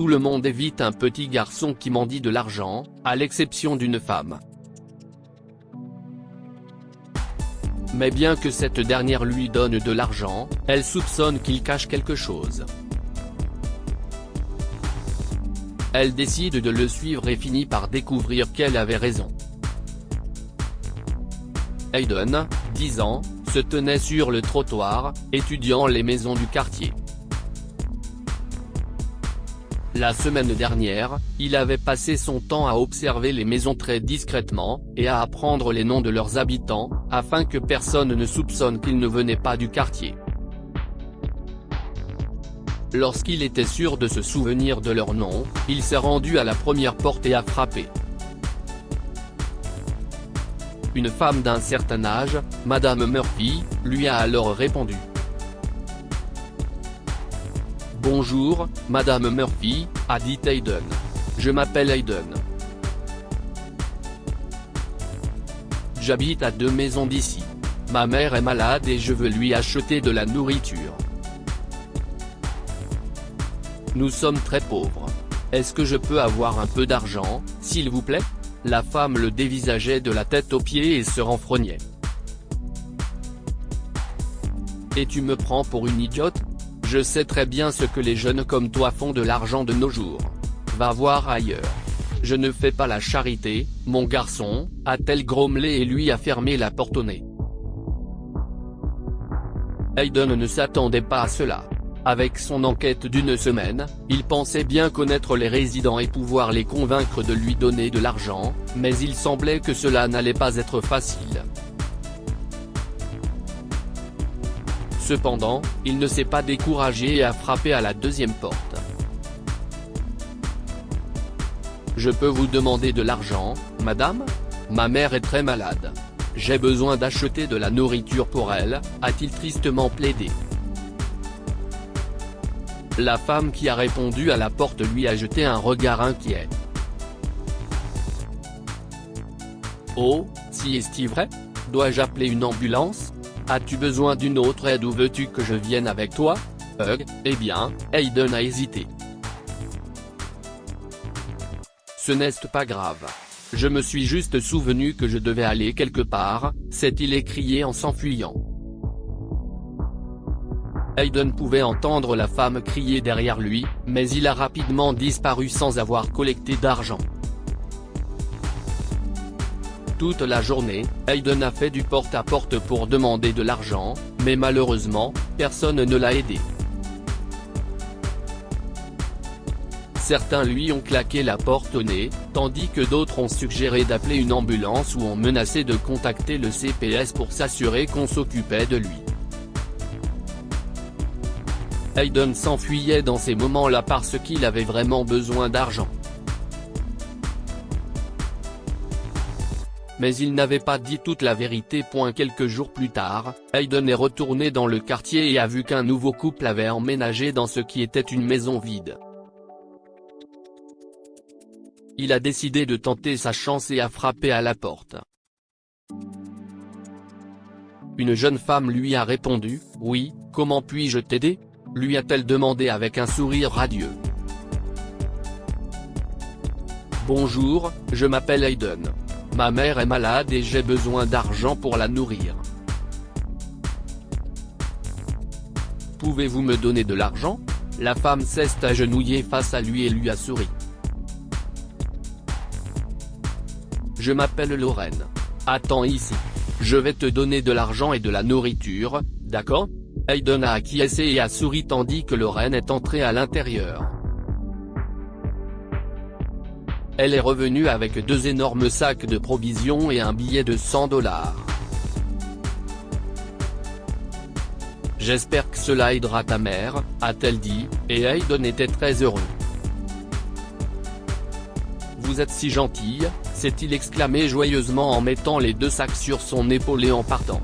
Tout le monde évite un petit garçon qui mendie de l'argent, à l'exception d'une femme. Mais bien que cette dernière lui donne de l'argent, elle soupçonne qu'il cache quelque chose. Elle décide de le suivre et finit par découvrir qu'elle avait raison. Hayden, 10 ans, se tenait sur le trottoir, étudiant les maisons du quartier. La semaine dernière, il avait passé son temps à observer les maisons très discrètement, et à apprendre les noms de leurs habitants, afin que personne ne soupçonne qu'il ne venait pas du quartier. Lorsqu'il était sûr de se souvenir de leur nom, il s'est rendu à la première porte et a frappé. Une femme d'un certain âge, Madame Murphy, lui a alors répondu. « Bonjour, Madame Murphy », a dit Hayden. « Je m'appelle Hayden. J'habite à 2 maisons d'ici. Ma mère est malade et je veux lui acheter de la nourriture. Nous sommes très pauvres. Est-ce que je peux avoir un peu d'argent, s'il vous plaît ?» La femme le dévisageait de la tête aux pieds et se renfrognait. « Et tu me prends pour une idiote ? Je sais très bien ce que les jeunes comme toi font de l'argent de nos jours. Va voir ailleurs. Je ne fais pas la charité, mon garçon, a-t-elle grommelé et lui a fermé la porte au nez. Hayden ne s'attendait pas à cela. Avec son enquête d'1 semaine, il pensait bien connaître les résidents et pouvoir les convaincre de lui donner de l'argent, mais il semblait que cela n'allait pas être facile. Cependant, il ne s'est pas découragé et a frappé à la 2e porte. « Je peux vous demander de l'argent, madame ? Ma mère est très malade. J'ai besoin d'acheter de la nourriture pour elle », a-t-il tristement plaidé. La femme qui a répondu à la porte lui a jeté un regard inquiet. « Oh, si est-ce vrai ? Dois-je appeler une ambulance ? As-tu besoin d'une autre aide ou veux-tu que je vienne avec toi ? » Eh bien, Hayden a hésité. « Ce n'est pas grave. Je me suis juste souvenu que je devais aller quelque part », s'est-il écrié en s'enfuyant. Hayden pouvait entendre la femme crier derrière lui, mais il a rapidement disparu sans avoir collecté d'argent. Toute la journée, Hayden a fait du porte-à-porte pour demander de l'argent, mais malheureusement, personne ne l'a aidé. Certains lui ont claqué la porte au nez, tandis que d'autres ont suggéré d'appeler une ambulance ou ont menacé de contacter le CPS pour s'assurer qu'on s'occupait de lui. Hayden s'enfuyait dans ces moments-là parce qu'il avait vraiment besoin d'argent. Mais il n'avait pas dit toute la vérité. Quelques jours plus tard, Hayden est retourné dans le quartier et a vu qu'un nouveau couple avait emménagé dans ce qui était une maison vide. Il a décidé de tenter sa chance et a frappé à la porte. Une jeune femme lui a répondu « Oui, comment puis-je t'aider ?» lui a-t-elle demandé avec un sourire radieux. « Bonjour, je m'appelle Hayden. Ma mère est malade et j'ai besoin d'argent pour la nourrir. Pouvez-vous me donner de l'argent ?» La femme s'est agenouillée face à lui et lui a souri. « Je m'appelle Lorraine. Attends ici. Je vais te donner de l'argent et de la nourriture, d'accord ?» Hayden a acquiescé et a souri tandis que Lorraine est entrée à l'intérieur. Elle est revenue avec 2 énormes sacs de provisions et un billet de $100. « J'espère que cela aidera ta mère », a-t-elle dit, et Hayden était très heureux. « Vous êtes si gentille », s'est-il exclamé joyeusement en mettant les 2 sacs sur son épaule et en partant.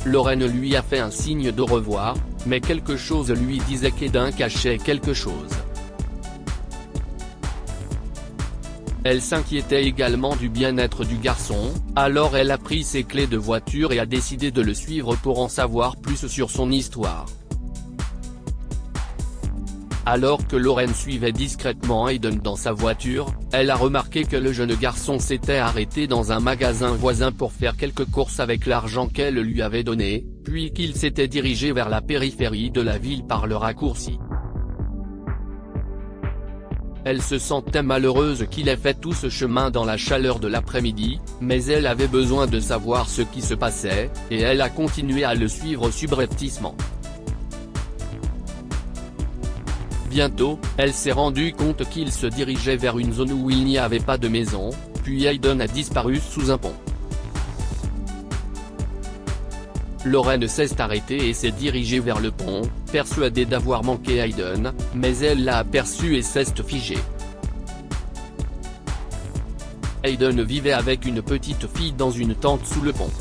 Lorraine lui a fait un signe de revoir, mais quelque chose lui disait qu'Hayden cachait quelque chose. Elle s'inquiétait également du bien-être du garçon, alors elle a pris ses clés de voiture et a décidé de le suivre pour en savoir plus sur son histoire. Alors que Lorraine suivait discrètement Hayden dans sa voiture, elle a remarqué que le jeune garçon s'était arrêté dans un magasin voisin pour faire quelques courses avec l'argent qu'elle lui avait donné, puis qu'il s'était dirigé vers la périphérie de la ville par le raccourci. Elle se sentait malheureuse qu'il ait fait tout ce chemin dans la chaleur de l'après-midi, mais elle avait besoin de savoir ce qui se passait, et elle a continué à le suivre subrepticement. Bientôt, elle s'est rendue compte qu'il se dirigeait vers une zone où il n'y avait pas de maison, puis Hayden a disparu sous un pont. Lorraine s'est arrêtée et s'est dirigée vers le pont, persuadée d'avoir manqué Hayden, mais elle l'a aperçu et s'est figée. Hayden vivait avec une petite fille dans une tente sous le pont.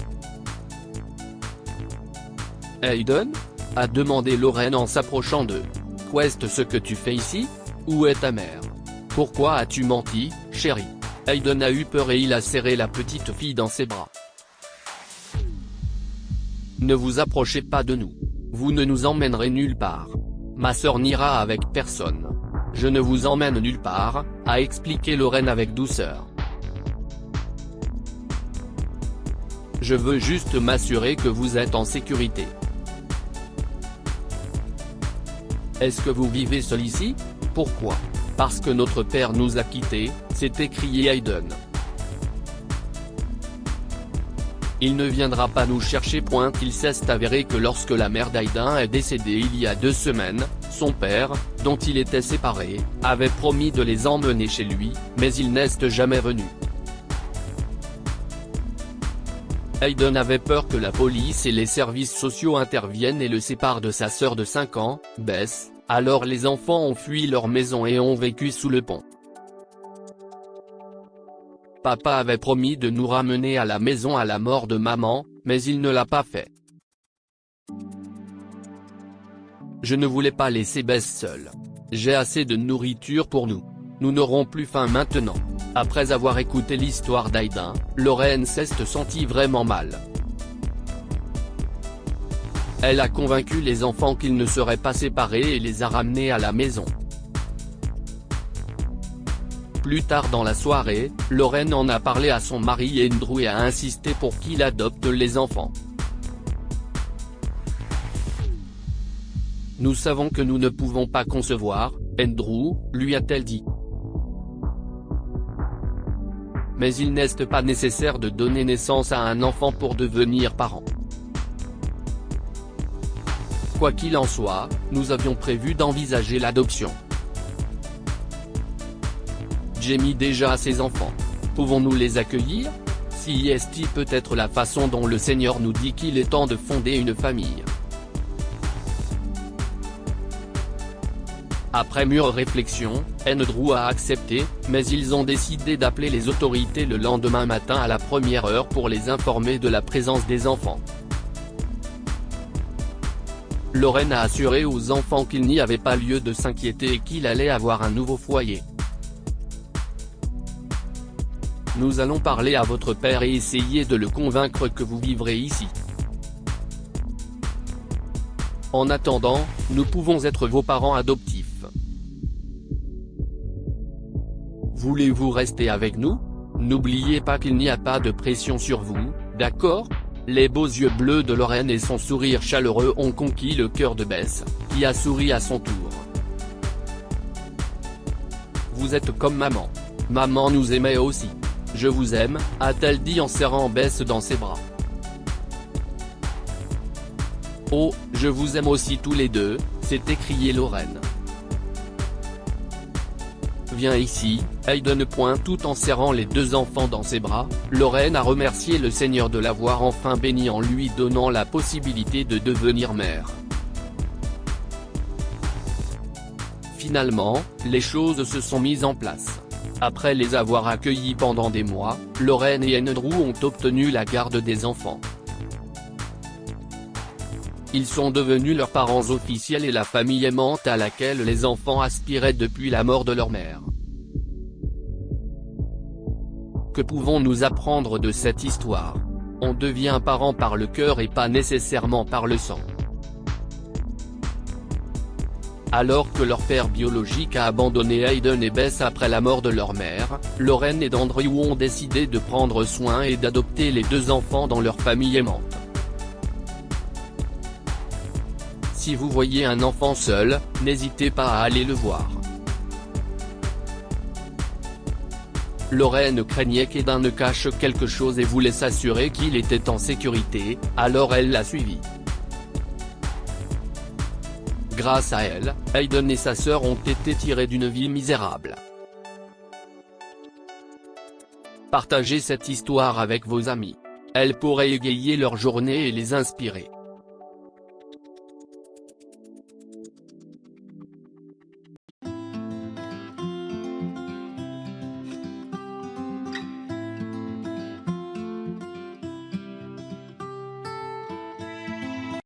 « Hayden ?» a demandé Lorraine en s'approchant d'eux. « Qu'est-ce ce que tu fais ici? Où est ta mère? Pourquoi as-tu menti, chérie ?» Hayden a eu peur et il a serré la petite fille dans ses bras. « Ne vous approchez pas de nous. Vous ne nous emmènerez nulle part. Ma sœur n'ira avec personne. Je ne vous emmène nulle part », a expliqué Lorraine avec douceur. « Je veux juste m'assurer que vous êtes en sécurité. » « Est-ce que vous vivez seul ici? Pourquoi? » « Parce que notre père nous a quittés », s'est écrié Hayden. « Il ne viendra pas nous chercher. » Il s'est avéré que lorsque la mère d'Hayden est décédée il y a 2 semaines, son père, dont il était séparé, avait promis de les emmener chez lui, mais il n'est jamais venu. Hayden avait peur que la police et les services sociaux interviennent et le séparent de sa sœur de 5 ans, Bess, alors les enfants ont fui leur maison et ont vécu sous le pont. Papa avait promis de nous ramener à la maison à la mort de maman, mais il ne l'a pas fait. Je ne voulais pas laisser Bess seule. J'ai assez de nourriture pour nous. Nous n'aurons plus faim maintenant. Après avoir écouté l'histoire d'Hayden, Lorraine s'est sentie vraiment mal. Elle a convaincu les enfants qu'ils ne seraient pas séparés et les a ramenés à la maison. Plus tard dans la soirée, Lorraine en a parlé à son mari Andrew et a insisté pour qu'il adopte les enfants. « Nous savons que nous ne pouvons pas concevoir, Andrew, lui a-t-elle dit. Mais il n'est pas nécessaire de donner naissance à un enfant pour devenir parent. Quoi qu'il en soit, nous avions prévu d'envisager l'adoption. Jamie déjà a ses enfants. Pouvons-nous les accueillir? Si est peut-être la façon dont le Seigneur nous dit qu'il est temps de fonder une famille. » Après mûre réflexion, Andrew a accepté, mais ils ont décidé d'appeler les autorités le lendemain matin à la première heure pour les informer de la présence des enfants. Lorraine a assuré aux enfants qu'il n'y avait pas lieu de s'inquiéter et qu'il allait avoir un nouveau foyer. « Nous allons parler à votre père et essayer de le convaincre que vous vivrez ici. En attendant, nous pouvons être vos parents adoptifs. Voulez-vous rester avec nous? N'oubliez pas qu'il n'y a pas de pression sur vous, d'accord ?» Les beaux yeux bleus de Lorraine et son sourire chaleureux ont conquis le cœur de Bess, qui a souri à son tour. « Vous êtes comme maman. Maman nous aimait aussi. Je vous aime », a-t-elle dit en serrant Bess dans ses bras. « Oh, je vous aime aussi tous les deux », s'est écriée Lorraine. « Viens ici, Hayden » tout en serrant les 2 enfants dans ses bras, Lorraine a remercié le Seigneur de l'avoir enfin béni en lui donnant la possibilité de devenir mère. Finalement, les choses se sont mises en place. Après les avoir accueillis pendant des mois, Lorraine et Andrew ont obtenu la garde des enfants. Ils sont devenus leurs parents officiels et la famille aimante à laquelle les enfants aspiraient depuis la mort de leur mère. Que pouvons-nous apprendre de cette histoire? On devient parent par le cœur et pas nécessairement par le sang. Alors que leur père biologique a abandonné Hayden et Bess après la mort de leur mère, Lauren et Andrew ont décidé de prendre soin et d'adopter les 2 enfants dans leur famille aimante. Si vous voyez un enfant seul, n'hésitez pas à aller le voir. Lauren craignait qu'Hayden ne cache quelque chose et voulait s'assurer qu'il était en sécurité, alors elle l'a suivi. Grâce à elle, Hayden et sa sœur ont été tirés d'une vie misérable. Partagez cette histoire avec vos amis. Elle pourrait égayer leur journée et les inspirer.